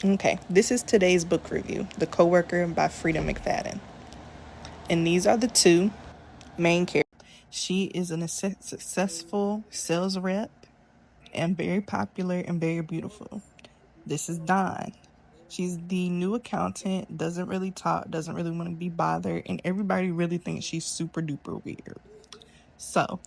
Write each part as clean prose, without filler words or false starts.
Okay, this is today's book review, The Coworker by Freida McFadden. And these are the two main characters. She is a successful sales rep and very popular and very beautiful. This is Dawn. She's the new accountant, doesn't really talk, doesn't really want to be bothered, and everybody really thinks she's super duper weird. So,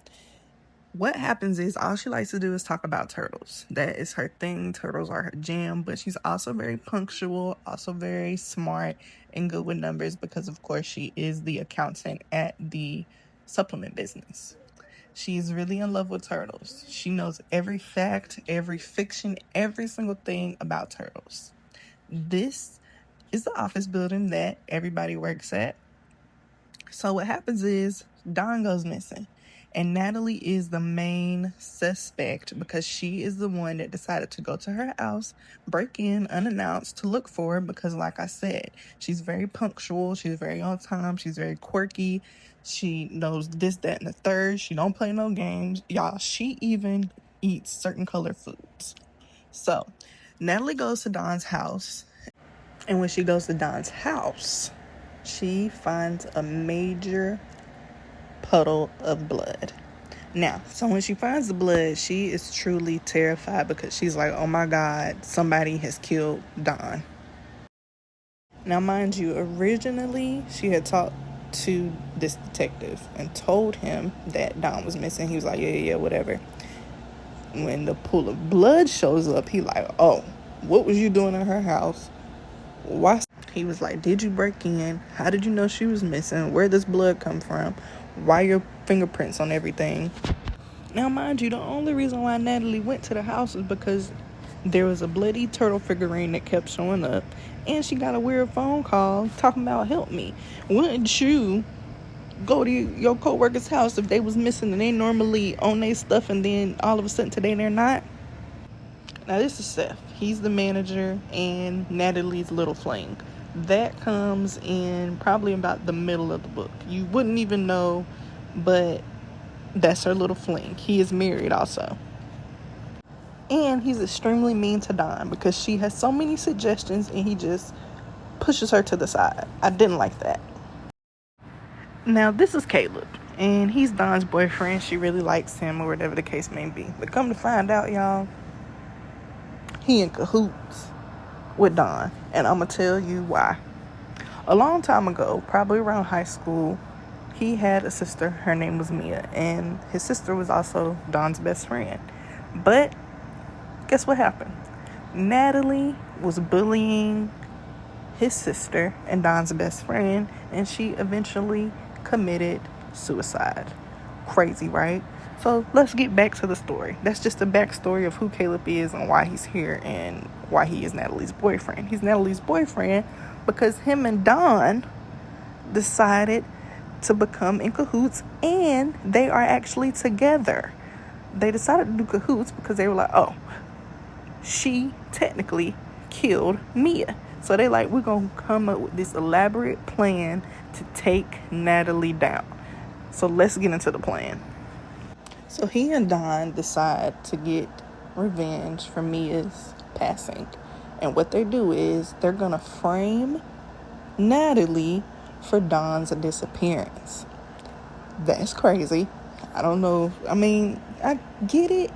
what happens is all she likes to do is talk about turtles. That is her thing. Turtles are her jam, but she's also very punctual, also very smart and good with numbers because, of course, she is the accountant at the supplement business. She's really in love with turtles. She knows every fact, every fiction, every single thing about turtles. This is the office building that everybody works at. So what happens is Dawn goes missing. And Natalie is the main suspect because she is the one that decided to go to her house, break in unannounced to look for her because, like I said, she's very punctual, she's very on time, she's very quirky, she knows this, that, and the third. She don't play no games. Y'all, she even eats certain colored foods. So, Natalie goes to Dawn's house, and when she goes to Dawn's house, she finds a major puddle of blood. Now, so when she finds the blood, she is truly terrified because she's like, oh my God, somebody has killed Dawn. Now, mind you, originally she had talked to this detective and told him that Dawn was missing. He was like, yeah, whatever. When the pool of blood shows up, he like, oh, what was you doing in her house? Why? He was like, did you break in? How did you know she was missing? Where does blood come from? Why your fingerprints on everything? Now, mind you, the only reason why Natalie went to the house is because there was a bloody turtle figurine that kept showing up, and she got a weird phone call talking about help me. Wouldn't you go to your co-worker's house if they was missing and they normally own their stuff and then all of a sudden today they're not? Now, this is Seth. He's the manager and Natalie's little fling. That comes in probably about the middle of the book. You wouldn't even know, but that's her little fling. He is married also. And he's extremely mean to Dawn because she has so many suggestions and he just pushes her to the side. I didn't like that. Now, this is Caleb, and he's Dawn's boyfriend. She really likes him or whatever the case may be. But come to find out, y'all, he in cahoots with Dawn, and I'm gonna tell you why. A long time ago, probably around high school, he had a sister. Her name was Mia, and his sister was also Dawn's best friend. But guess what happened? Natalie was bullying his sister and Dawn's best friend, and she eventually committed suicide. Crazy, right? So let's get back to the story. That's just the backstory of who Caleb is and why he's here and why he is Natalie's boyfriend. He's Natalie's boyfriend because him and Dawn decided to become in cahoots, and they are actually together. They decided to do cahoots because they were like, oh, she technically killed Mia. So they like, we're going to come up with this elaborate plan to take Natalie down. So let's get into the plan. So he and Dawn decide to get revenge for Mia's passing. And what they do is they're going to frame Natalie for Dawn's disappearance. That's crazy. I don't know. I mean, I get it.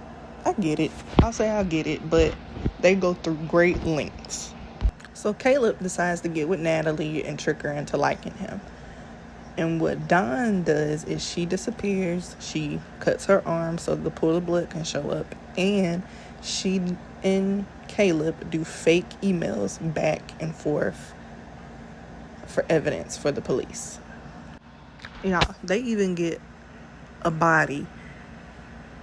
I'll say I get it, but they go through great lengths. So Caleb decides to get with Natalie and trick her into liking him. And what Dawn does is she disappears. She cuts her arm so the pool of blood can show up. And she and Caleb do fake emails back and forth for evidence for the police. Yeah, they even get a body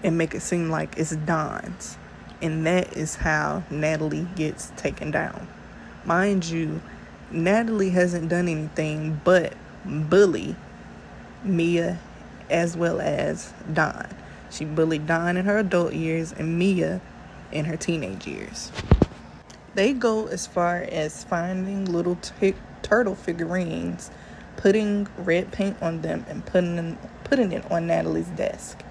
and make it seem like it's Dawn's. And that is how Natalie gets taken down. Mind you, Natalie hasn't done anything but bully Mia as well as Dawn. She bullied Dawn in her adult years and Mia in her teenage years. They go as far as finding little turtle figurines, putting red paint on them, and putting it on Natalie's desk.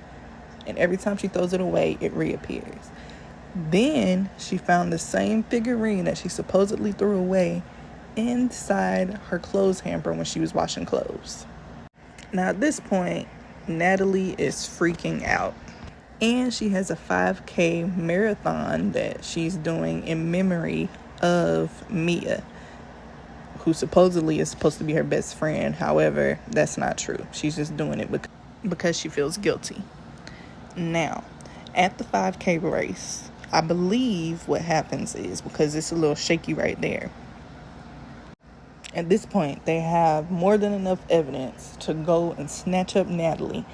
And every time she throws it away, it reappears. Then she found the same figurine that she supposedly threw away inside her clothes hamper when she was washing clothes. Now at this point, Natalie is freaking out. And she has a 5K marathon that she's doing in memory of Mia, who supposedly is supposed to be her best friend. However, that's not true. She's just doing it because she feels guilty. Now, at the 5K race, I believe what happens is, because it's a little shaky right there, at this point, they have more than enough evidence to go and snatch up Natalie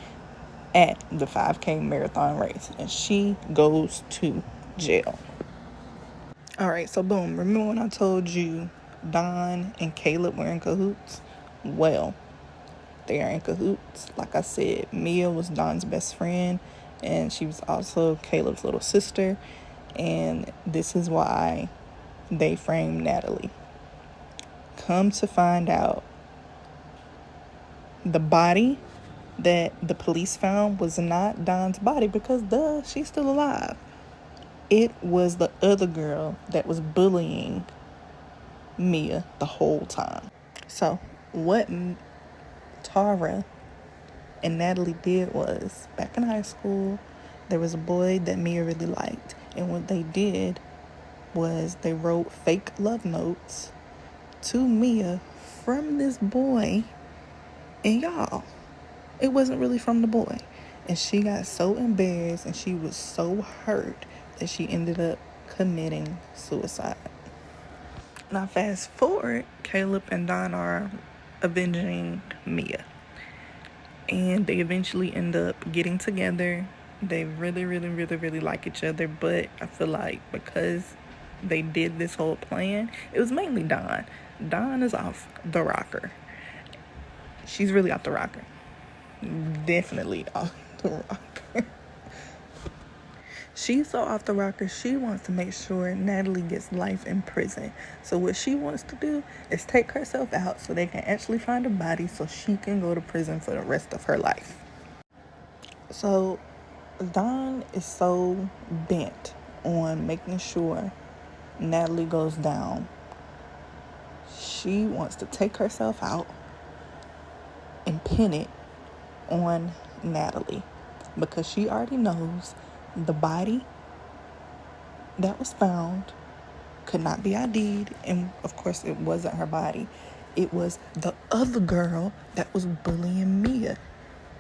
at the 5K marathon race, and she goes to jail. All right, so boom. Remember when I told you Don and Caleb were in cahoots? Well, they are in cahoots. Like I said, Mia was Don's best friend, and she was also Caleb's little sister, and this is why they framed Natalie. Come to find out, the body that the police found was not Don's body, because she's still alive. It was the other girl that was bullying Mia the whole time. So what Tara and Natalie did was, back in high school, there was a boy that Mia really liked, and what they did was they wrote fake love notes to Mia from this boy, and y'all, it wasn't really from the boy. And she got so embarrassed and she was so hurt that she ended up committing suicide. Now fast forward, Caleb and Don are avenging Mia, and they eventually end up getting together. They really like each other, but I feel like because they did this whole plan, it was mainly Don. Don is off the rocker. She's really off the rocker. Definitely off the rocker. She's so off the rocker, she wants to make sure Natalie gets life in prison. So what she wants to do is take herself out so they can actually find a body so she can go to prison for the rest of her life. So Don is so bent on making sure Natalie goes down. She wants to take herself out and pin it on Natalie, because she already knows the body that was found could not be ID'd, and of course it wasn't her body. It was the other girl that was bullying Mia.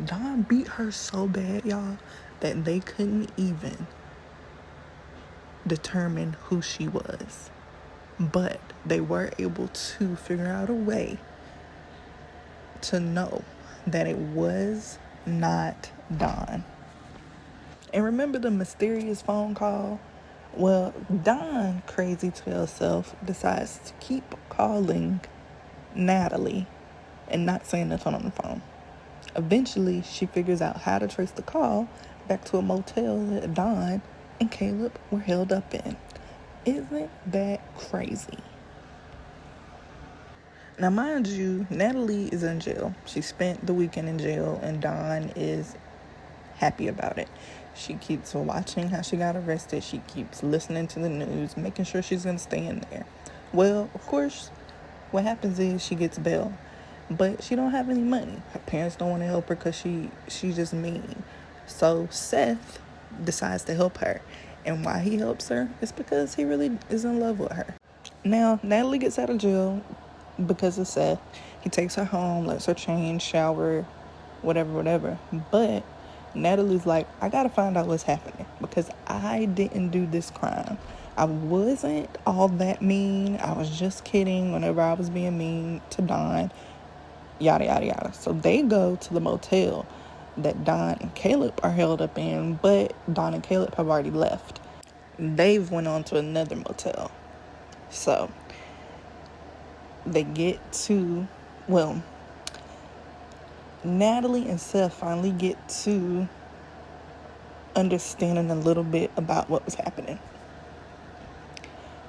Don beat her so bad, y'all, that they couldn't even determine who she was. But they were able to figure out a way to know that it was not Don. And remember the mysterious phone call? Well, Don, crazy to herself, decides to keep calling Natalie and not saying nothing on the phone. Eventually, she figures out how to trace the call back to a motel that Don and Caleb were held up in. Isn't that crazy? Now, mind you, Natalie is in jail. She spent the weekend in jail, and Don is happy about it. She keeps watching how she got arrested. She keeps listening to the news, making sure she's going to stay in there. Well, of course, what happens is she gets bail, but she don't have any money. Her parents don't want to help her because she's just mean. So Seth decides to help her. And why he helps her is because he really is in love with her. Now, Natalie gets out of jail because of Seth. He takes her home, lets her change, shower, whatever. But Natalie's like, I gotta find out what's happening, because I didn't do this crime. I wasn't all that mean. I was just kidding whenever I was being mean to Don. Yada. So they go to the motel that Don and Caleb are held up in, but Don and Caleb have already left. They've went on to another motel. So they get to, well, Natalie and Seth finally get to understanding a little bit about what was happening.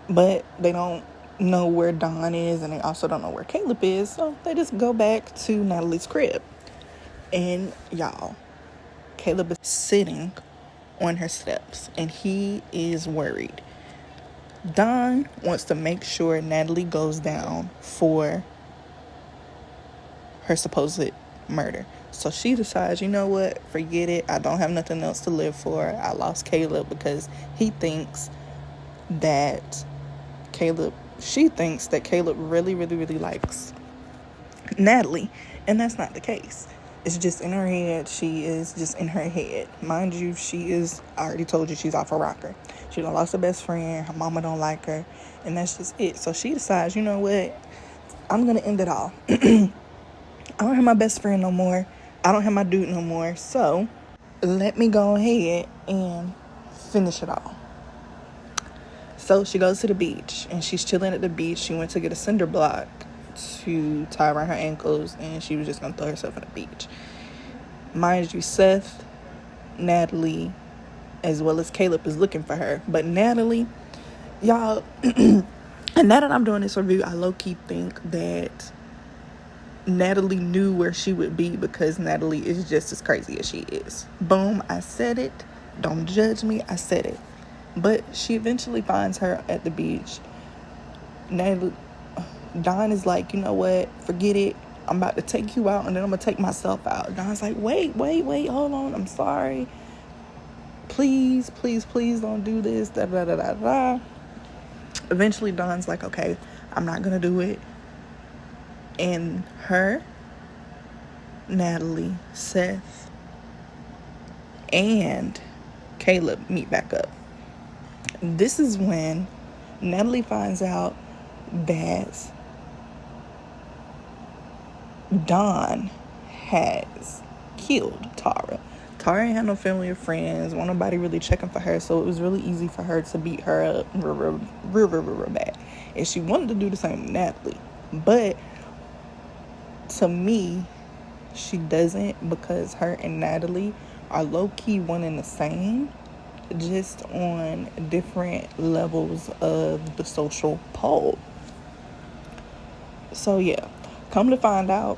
But they don't know where Don is, and they also don't know where Caleb is, so they just go back to Natalie's crib. And y'all, Caleb is sitting on her steps, and he is worried. Don wants to make sure Natalie goes down for her supposed murder. So she decides, you know what, forget it. I don't have nothing else to live for. I lost Caleb because he thinks that she thinks that Caleb really, really, really likes Natalie. And that's not the case. It's just in her head. She is just in her head. Mind you, I already told you, she's off her rocker. She done lost her best friend. Her mama don't like her. And that's just it. So she decides, you know what, I'm going to end it all. I don't have my best friend no more. I don't have my dude no more. So let me go ahead and finish it all. So she goes to the beach, and she's chilling at the beach. She went to get a cinder block to tie around her ankles, and she was just going to throw herself on the beach. Mind you, Seth, Natalie, as well as Caleb is looking for her. But Natalie, y'all, and now that I'm doing this review, I low-key think that Natalie knew where she would be, because Natalie is just as crazy as she is. Boom, I said it. Don't judge me, I said it. But she eventually finds her at the beach. Don is like, you know what, forget it. I'm about to take you out, and then I'm going to take myself out. Don's like, wait, hold on, I'm sorry. Please don't do this, da da da da da. Eventually, Don's like, okay, I'm not going to do it. And her, Natalie, Seth, and Caleb meet back up. This is when Natalie finds out that Don has killed Tara. Tara ain't had no family or friends. Wasn't nobody really checking for her, so it was really easy for her to beat her up real bad. And she wanted to do the same with Natalie. But to me, she doesn't, because her and Natalie are low-key one and the same, just on different levels of the social pole. So yeah, come to find out,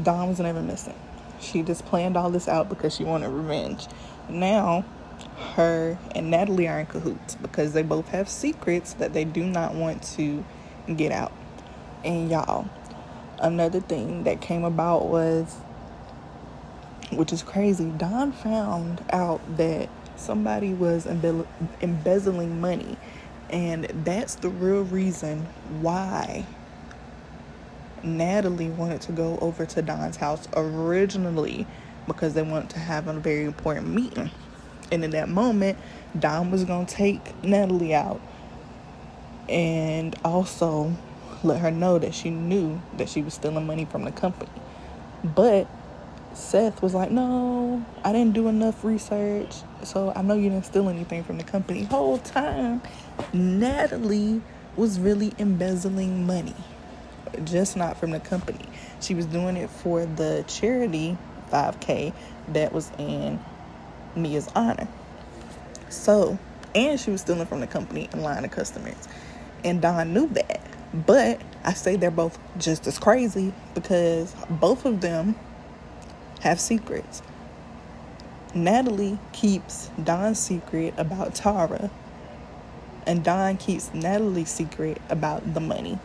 Dawn was never missing. She just planned all this out because she wanted revenge. Now, her and Natalie are in cahoots because they both have secrets that they do not want to get out. And y'all, another thing that came about was, which is crazy, Dawn found out that somebody was embezzling money, and that's the real reason why Natalie wanted to go over to Dawn's house originally, because they wanted to have a very important meeting. And in that moment, Dawn was going to take Natalie out and also let her know that she knew that she was stealing money from the company. But Seth was like, no, I didn't do enough research, so I know you didn't steal anything from the company. Whole time, Natalie was really embezzling money, just not from the company. She was doing it for the charity 5K that was in Mia's honor. So, and she was stealing from the company and lying to customers. And Dawn knew that. But I say they're both just as crazy because both of them have secrets. Natalie keeps Dawn's secret about Tara, and Dawn keeps Natalie's secret about the money.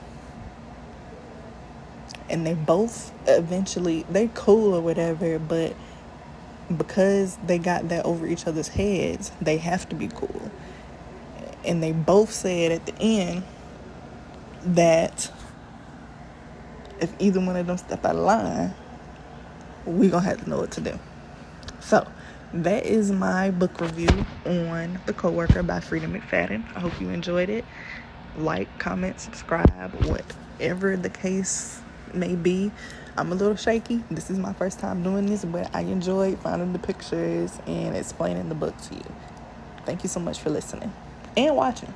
And they both eventually, they're cool or whatever, but because they got that over each other's heads, they have to be cool. And they both said at the end that if either one of them step out of line, we gonna have to know what to do. So that is my book review on The Coworker by Freida McFadden. I hope you enjoyed it. Like, comment, subscribe, whatever the case may be. I'm a little shaky. This is my first time doing this, but I enjoyed finding the pictures and explaining the book to you. Thank you so much for listening and watching.